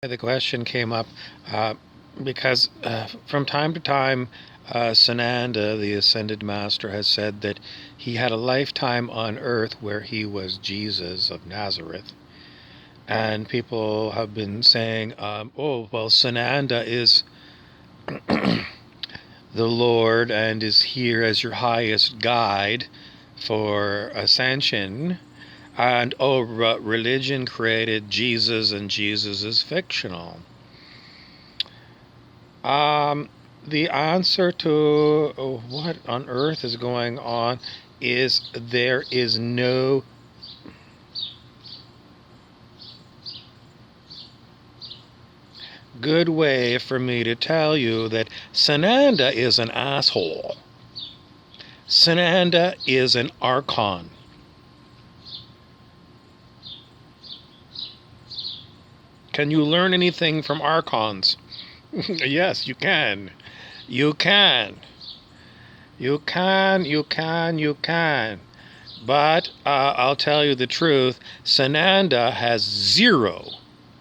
The question came up because from time to time, Sananda, the Ascended Master, has said that he had a lifetime on earth where he was Jesus of Nazareth. And people have been saying, oh, well, Sananda is the Lord and is here as your highest guide for ascension. And, oh, religion created Jesus and Jesus is fictional. The answer to what on earth is going on is there is no good way for me to tell you that Sananda is an asshole. Sananda is an archon. Can you learn anything from archons? Yes, you can. You can. You can. But I'll tell you the truth, Sananda has zero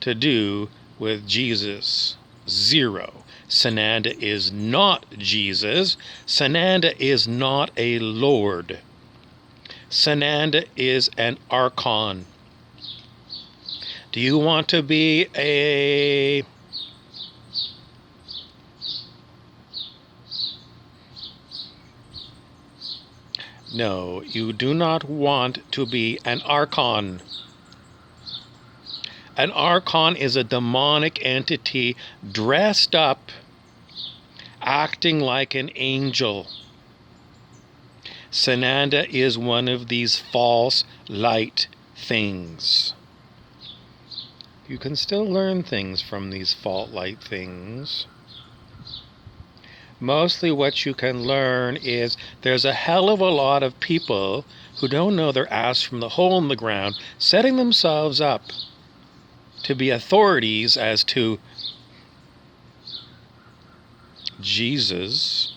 to do with Jesus. Zero. Sananda is not Jesus. Sananda is not a Lord. Sananda is an archon. Do you want to be a... No, you do not want to be an archon. An archon is a demonic entity dressed up, acting like an angel. Sananda is one of these false light things. You can still learn things from these false light things. Mostly what you can learn is there's a hell of a lot of people who don't know their ass from the hole in the ground, setting themselves up to be authorities as to Jesus,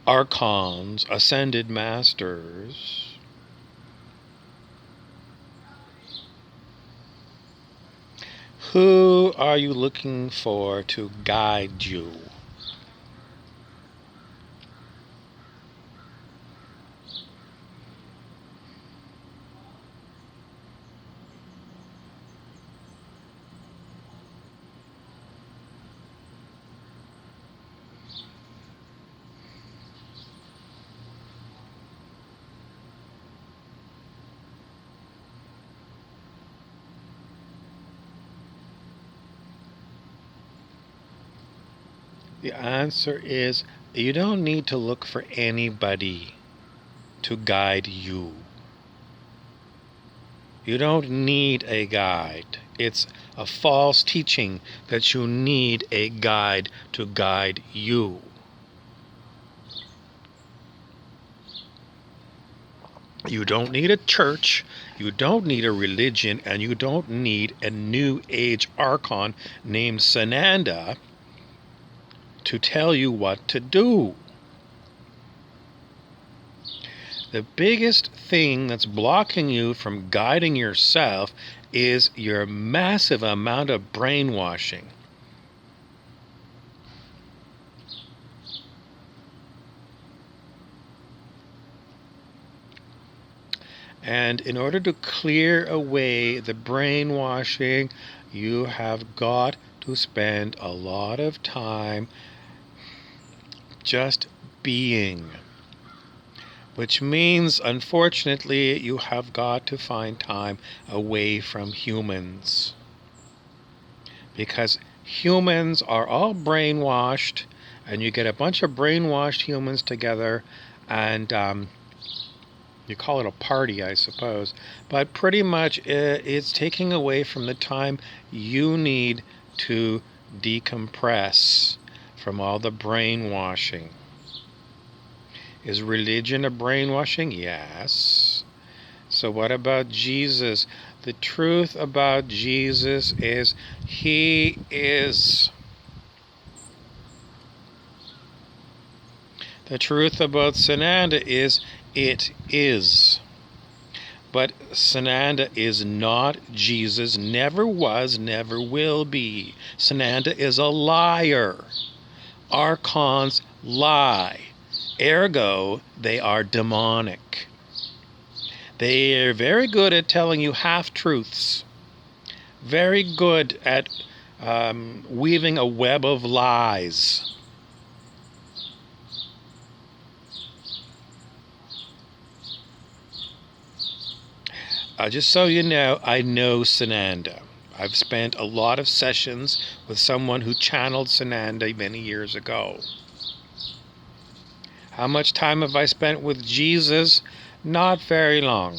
archons, ascended masters. Who are you looking for to guide you? The answer is you don't need to look for anybody to guide you. You don't need a guide. It's a false teaching that you need a guide to guide you. You don't need a church, you don't need a religion, and you don't need a New Age archon named Sananda to tell you what to do. The biggest thing that's blocking you from guiding yourself is your massive amount of brainwashing. And in order to clear away the brainwashing, you have got to spend a lot of time just being. Which means, unfortunately, you have got to find time away from humans. Because humans are all brainwashed, and you get a bunch of brainwashed humans together, and you call it a party, I suppose. But pretty much it's taking away from the time you need to decompress from all the brainwashing. Is religion a brainwashing? Yes. So what about Jesus? The truth about Jesus is he is. The truth about Sananda is it is. But Sananda is not Jesus, never was, never will be. Sananda is a liar. Archons lie. Ergo, they are demonic. They are very good at telling you half-truths. Very good at weaving a web of lies. Just so you know, I know Sananda. I've spent a lot of sessions with someone who channeled Sananda many years ago. How much time have I spent with Jesus? Not very long.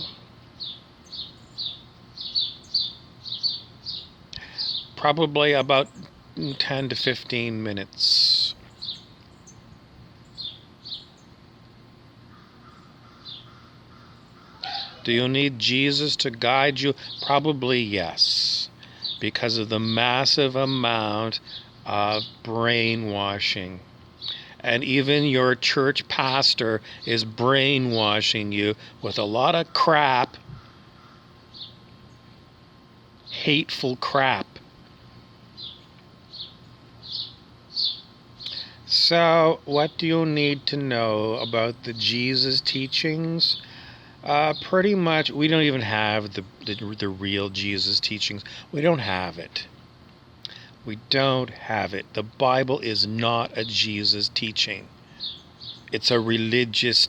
Probably about 10 to 15 minutes. Do you need Jesus to guide you? Probably yes, because of the massive amount of brainwashing. And even your church pastor is brainwashing you with a lot of crap, hateful crap. So, what do you need to know about the Jesus teachings? Pretty much, we don't even have the real Jesus teachings. We don't have it. We don't have it. The Bible is not a Jesus teaching. It's a religious.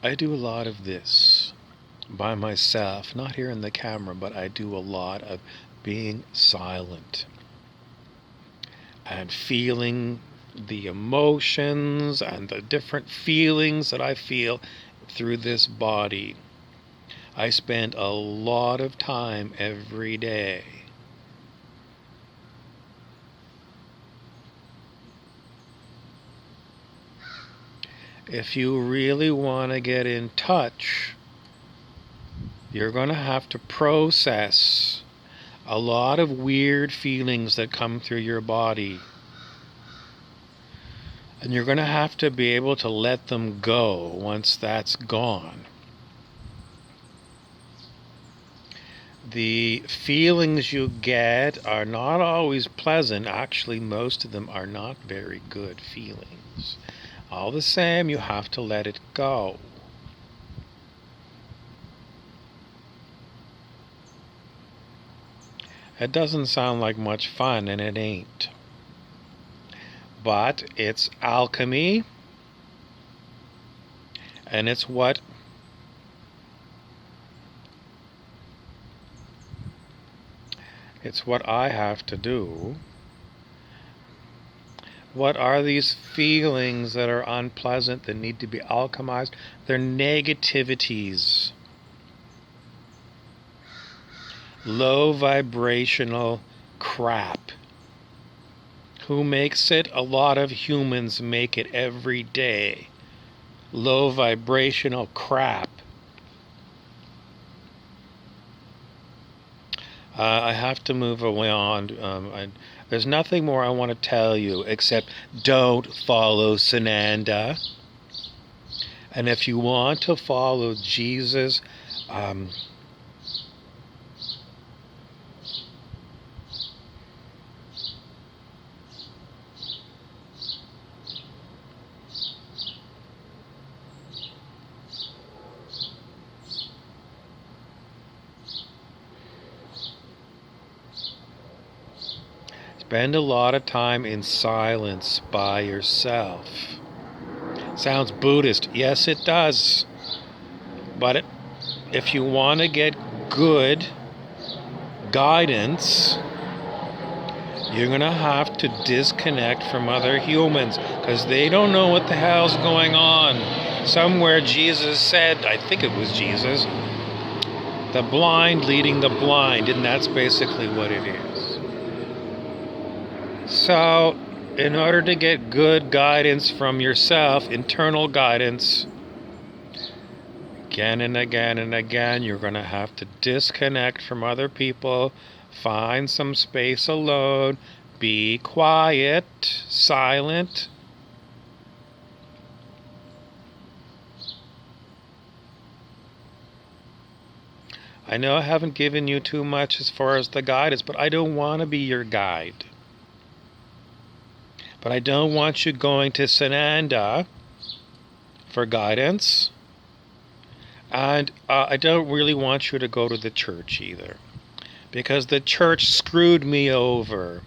I do a lot of this by myself, not here in the camera, but I do a lot of being silent and feeling the emotions and the different feelings that I feel through this body. I spend a lot of time every day. If you really want to get in touch, you're going to have to process a lot of weird feelings that come through your body. And you're going to have to be able to let them go once that's gone. The feelings you get are not always pleasant. Actually, most of them are not very good feelings. All the same, you have to let it go. It doesn't sound like much fun, and it ain't. But it's alchemy, and it's what I have to do. What are these feelings that are unpleasant that need to be alchemized? They're negativities. Low vibrational crap. Who makes it? A lot of humans make it every day. Low vibrational crap. I have to move away on. There's nothing more I want to tell you except don't follow Sananda. And if you want to follow Jesus, spend a lot of time in silence by yourself. Sounds Buddhist. Yes, it does. But if you want to get good guidance, You're going to have to disconnect from other humans because they don't know what the hell's going on. Somewhere Jesus said, I think it was Jesus, the blind leading the blind, and that's basically what it is. So, in order to get good guidance from yourself, internal guidance, again and again and again, you're going to have to disconnect from other people, find some space alone, be quiet, silent. I know I haven't given you too much as far as the guidance, but I don't want to be your guide. But I don't want you going to Sananda for guidance. And I don't really want you to go to the church either. Because the church screwed me over.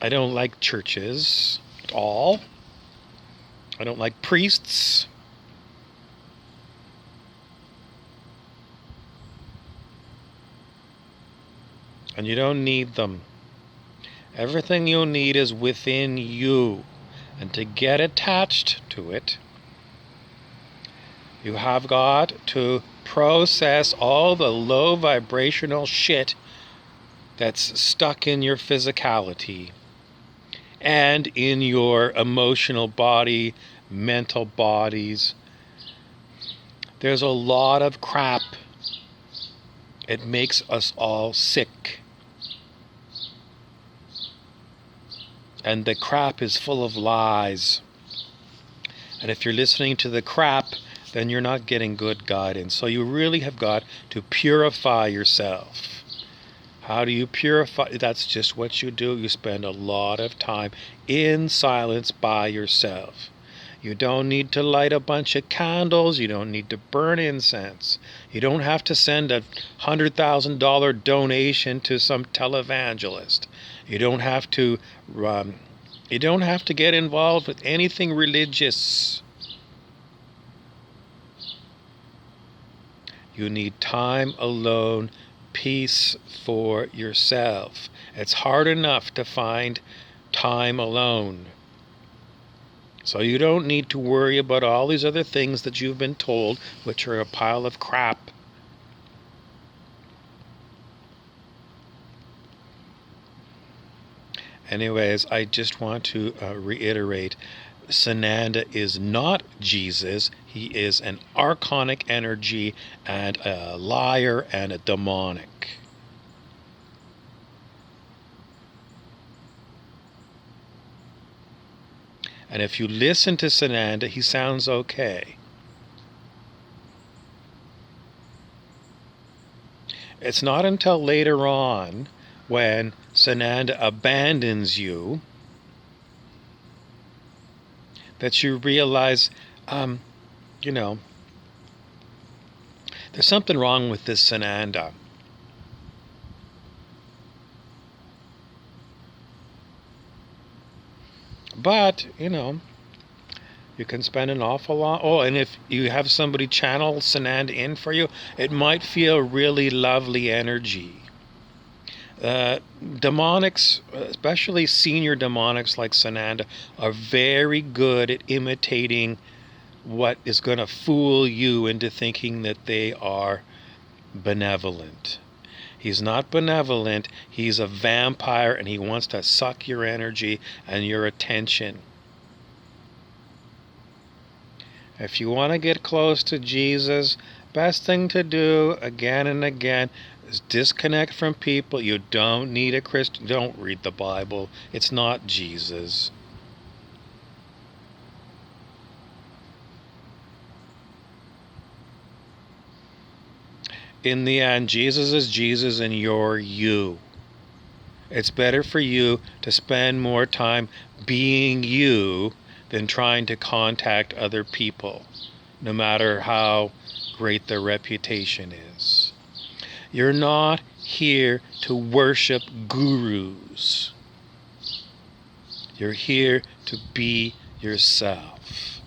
I don't like churches at all. I don't like priests. And you don't need them. Everything you need is within you. And to get attached to it, you have got to process all the low vibrational shit that's stuck in your physicality and in your emotional body, mental bodies. There's a lot of crap. It makes us all sick. And the crap is full of lies. And if you're listening to the crap, then you're not getting good guidance. So you really have got to purify yourself. How do you purify? That's just what you do. You spend a lot of time in silence by yourself. You don't need to light a bunch of candles. You don't need to burn incense. You don't have to send a $100,000 donation to some televangelist. You don't have to get involved with anything religious. You need time alone, peace for yourself. It's hard enough to find time alone. So you don't need to worry about all these other things that you've been told, which are a pile of crap. Anyways, I just want to reiterate, Sananda is not Jesus. He is an archonic energy and a liar and a demonic. And if you listen to Sananda, he sounds okay. It's not until later on, when Sananda abandons you, that you realize, there's something wrong with this Sananda. But, you can spend an awful lot. Oh, and if you have somebody channel Sananda in for you, it might feel really lovely energy. Demonics, especially senior demonics like Sananda, are very good at imitating what is going to fool you into thinking that they are benevolent. He's not benevolent. He's a vampire, and he wants to suck your energy and your attention. If you want to get close to Jesus, best thing to do again and again is disconnect from people. You don't need a Christian. Don't read the Bible. It's not Jesus. In the end, Jesus is Jesus and you're you. It's better for you to spend more time being you than trying to contact other people, no matter how great their reputation is. You're not here to worship gurus. You're here to be yourself.